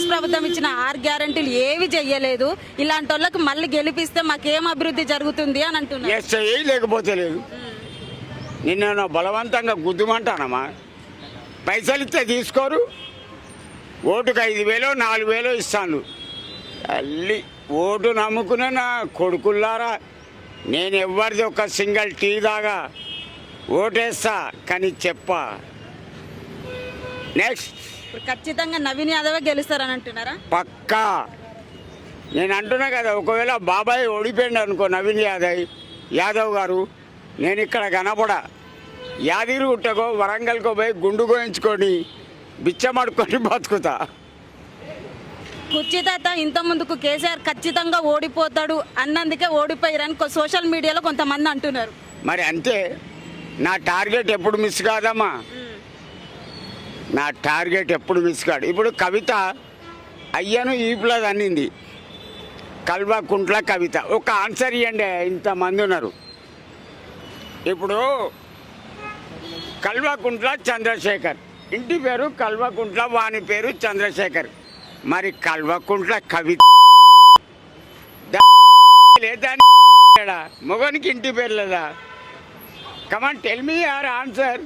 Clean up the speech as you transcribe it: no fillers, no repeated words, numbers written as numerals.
కాంగ్రెస్ ప్రభుత్వం ఇచ్చిన 6 గ్యారెంటీలు ఏవి చెయ్యలేదు, ఇలాంటి వాళ్ళకి మళ్ళీ గెలిపిస్తే మాకేం అభివృద్ధి జరుగుతుంది అని అంటున్నారు. లేకపోతే లేదు. నిన్న బలవంతంగా గుద్దుమంటానమ్మా. పైసలు ఇస్తే తీసుకోరు. ఓటుకు 5,000 4,000 ఇస్తాను. అల్లి ఓటు నమ్ముకునే నా కొడుకుల్లారా, నేను ఎవరిది ఒక సింగిల్ టీ దాగా ఓటేస్తా కానీ నెక్స్ట్ ఇప్పుడు ఖచ్చితంగా నవీన్ యాదవ్ గెలుస్తారని అంటున్నారా? పక్కా. నేను అంటున్నా కదా, ఒకవేళ బాబాయ్ ఓడిపోయింది అనుకో నవీన్ యాదవ్ గారు, నేను ఇక్కడ కనపడా యాదగిరిగుట్టకో వరంగల్కో పోయి గుండు గోయించుకొని బిచ్చమడుకొని బతుకుతా. కుర్చీ తాత ఇంత ముందుకు కేసీఆర్ ఖచ్చితంగా ఓడిపోతాడు అన్నందుకే ఓడిపోయారని సోషల్ మీడియాలో కొంతమంది అంటున్నారు. మరి అంతే, నా టార్గెట్ ఎప్పుడు మిస్ కాదమ్మా. నా టార్గెట్ ఎప్పుడు మిస్ కాదు. ఇప్పుడు కవిత అయ్యను ఈపులది అన్నింది, కల్వకుంట్ల కవిత. ఒక ఆన్సర్ ఇవ్వండి, ఇంతమంది ఉన్నారు. ఇప్పుడు కల్వకుంట్ల చంద్రశేఖర్, ఇంటి పేరు కల్వకుంట్ల, వాని పేరు చంద్రశేఖర్. మరి కల్వకుంట్ల కవిత లేదా మొగనికి ఇంటి పేరు లేదా? Come on tell me your answer.